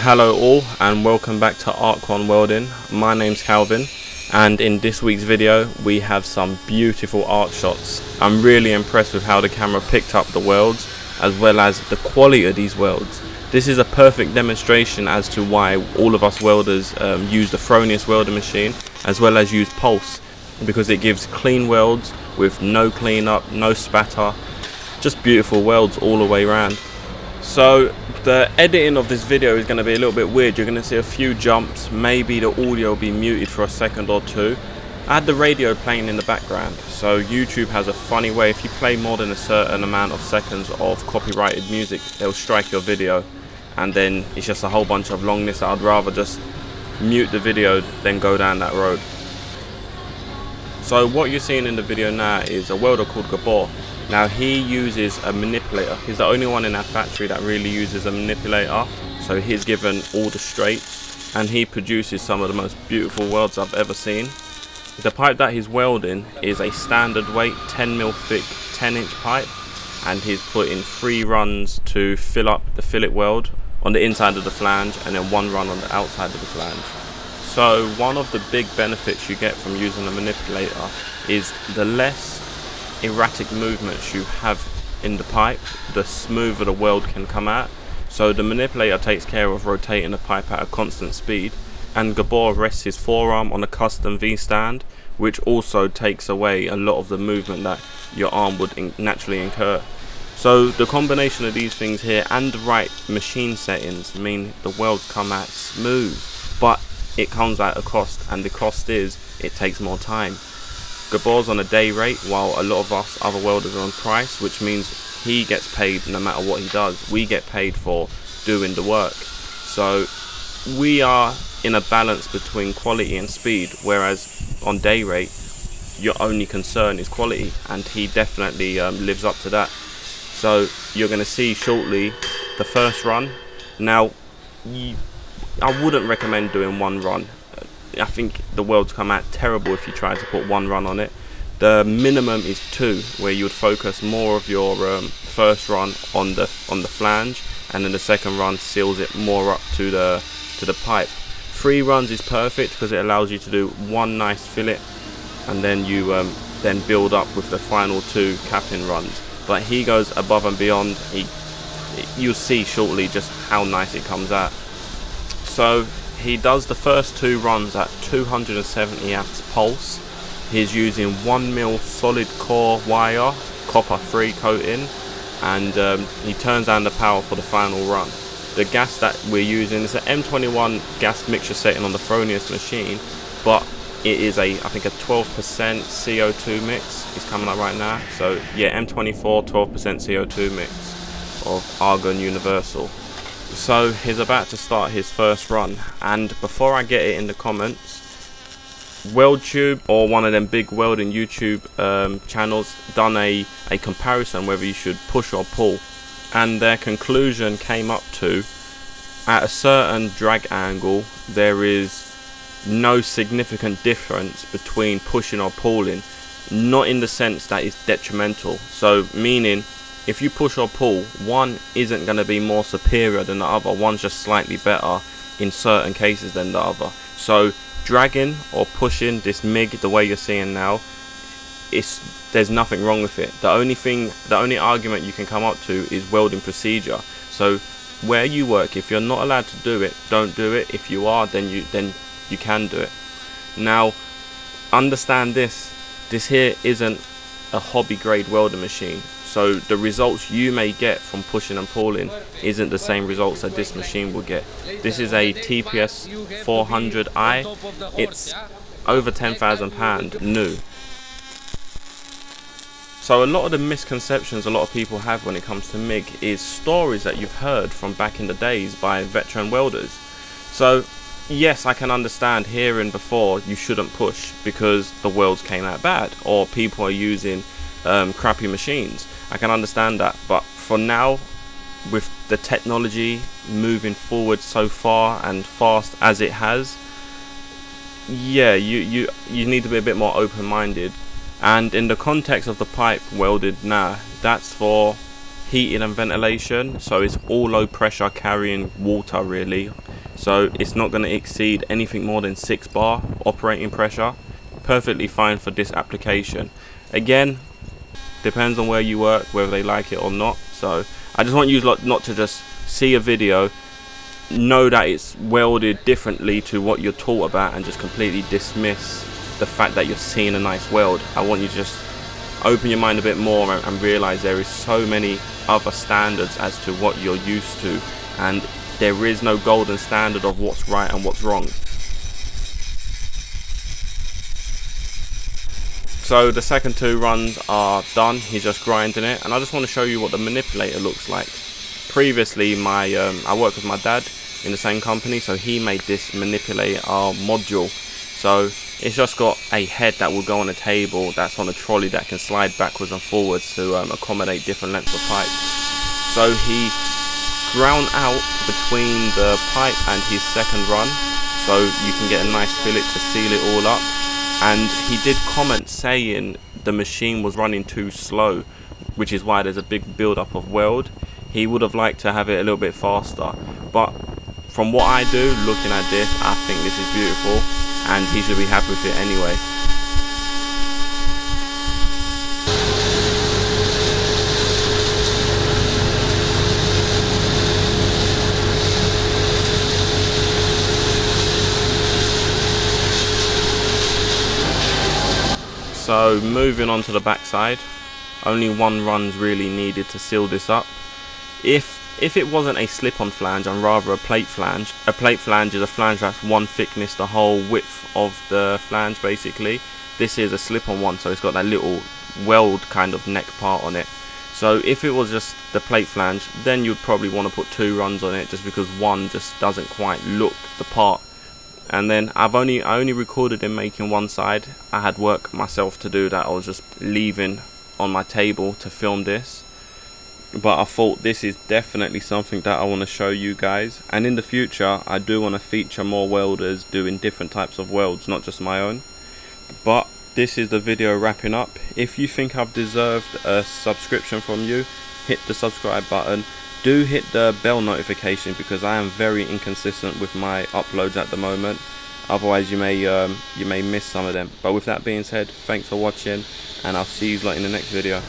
Hello all and welcome back to Arc1 Welding. My name's Calvin and in this week's video we have some beautiful arc shots. I'm really impressed with how the camera picked up the welds as well as the quality of these welds. This is a perfect demonstration as to why all of us welders use the Fronius welding machine as well as use Pulse, because it gives clean welds with no cleanup, no spatter, just beautiful welds all the way around. So the editing of this video is going to be a little bit weird. You're going to see a few jumps, maybe the audio will be muted for a second or two. I had the radio playing in the background, so YouTube has a funny way. If you play more than a certain amount of seconds of copyrighted music, they'll strike your video, and then it's just a whole bunch of longness. I'd rather just mute the video than go down that road. So what you're seeing in the video now is a welder called Gabor. Now he uses a manipulator. He's the only one in our factory that really uses a manipulator. So he's given all the straights and he produces some of the most beautiful welds I've ever seen. The pipe that he's welding is a standard weight 10mm thick 10-inch pipe, and he's put in 3 runs to fill up the fillet weld on the inside of the flange and then 1 run on the outside of the flange. So one of the big benefits you get from using a manipulator is the less erratic movements you have in the pipe, the smoother the weld can come out. So the manipulator takes care of rotating the pipe at a constant speed, and Gabor rests his forearm on a custom V stand, which also takes away a lot of the movement that your arm would naturally incur. So the combination of these things here and the right machine settings mean the welds come out smooth, but it comes at a cost, and the cost is it takes more time. Gabor's on a day rate while a lot of us other welders are on price, which means he gets paid no matter what he does. We get paid for doing the work. So we are in a balance between quality and speed, whereas on day rate your only concern is quality, and he definitely lives up to that. So you're going to see shortly the first run. Now I wouldn't recommend doing 1 run. I think the welds come out terrible if you try to put 1 run on it. The minimum is 2, where you would focus more of your first run on the flange, and then the second run seals it more up to the pipe. 3 runs is perfect because it allows you to do 1 nice fillet, and then you then build up with the final 2 capping runs. But he goes above and beyond. You'll see shortly just how nice it comes out. So he does the first 2 runs at 270 amps pulse. He's using 1mm solid core wire, copper free coating, and he turns down the power for the final run. The gas that we're using is an M21 gas mixture setting on the Fronius machine, but it is I think a 12% CO2 mix. It's coming up right now. So yeah, M24 12% CO2 mix of Argon Universal. So he's about to start his first run, and before I get it in the comments, WeldTube or one of them big welding YouTube channels done a comparison whether you should push or pull, and their conclusion came up to, at a certain drag angle there is no significant difference between pushing or pulling, not in the sense that it's detrimental. So meaning if you push or pull, one isn't going to be more superior than the other. One's just slightly better in certain cases than the other. So dragging or pushing this MIG the way you're seeing now, there's nothing wrong with it. The only argument you can come up to is welding procedure. So where you work, if you're not allowed to do it, don't do it. If you are, then you can do it. Now understand this here isn't a hobby grade welding machine. So the results you may get from pushing and pulling isn't the same results that this machine will get. This is a TPS 400i. It's over £10,000 new. So a lot of the misconceptions a lot of people have when it comes to MIG is stories that you've heard from back in the days by veteran welders. So yes, I can understand hearing before you shouldn't push because the welds came out bad, or people are using crappy machines. I can understand that, but for now, with the technology moving forward so far and fast as it has, yeah, you need to be a bit more open-minded. And in the context of the pipe welded now, that's for heating and ventilation, so it's all low pressure carrying water really, so it's not going to exceed anything more than 6 bar operating pressure. Perfectly fine for this application. Again, depends on where you work whether they like it or not. So I just want you not to just see a video, know that it's welded differently to what you're taught about, and just completely dismiss the fact that you're seeing a nice weld. I want you to just open your mind a bit more and realize there is so many other standards as to what you're used to, and there is no golden standard of what's right and what's wrong. So the second 2 runs are done, he's just grinding it, and I just want to show you what the manipulator looks like. Previously I worked with my dad in the same company, so he made this manipulator module. So it's just got a head that will go on a table that's on a trolley that can slide backwards and forwards to accommodate different lengths of pipe. So he ground out between the pipe and his second run, so you can get a nice fillet to seal it all up. And he did comment saying the machine was running too slow, which is why there's a big build-up of weld. He would have liked to have it a little bit faster, but from what I do, looking at this, I think this is beautiful, and he should be happy with it anyway. So moving on to the back side, only 1 run's really needed to seal this up. If it wasn't a slip-on flange and rather a plate flange is a flange that's 1 thickness the whole width of the flange basically. This is a slip-on one, so it's got that little weld kind of neck part on it. So if it was just the plate flange, then you'd probably want to put 2 runs on it, just because 1 just doesn't quite look the part. And then I only recorded in making 1 side. I had work myself to do that. I was just leaving on my table to film this, but I thought this is definitely something that I want to show you guys, and in the future I do want to feature more welders doing different types of welds, not just my own. But this is the video wrapping up. If you think I've deserved a subscription from you, hit the subscribe button. Do hit the bell notification, because I am very inconsistent with my uploads at the moment. Otherwise you may miss some of them. But with that being said, thanks for watching, and I'll see you in the next video.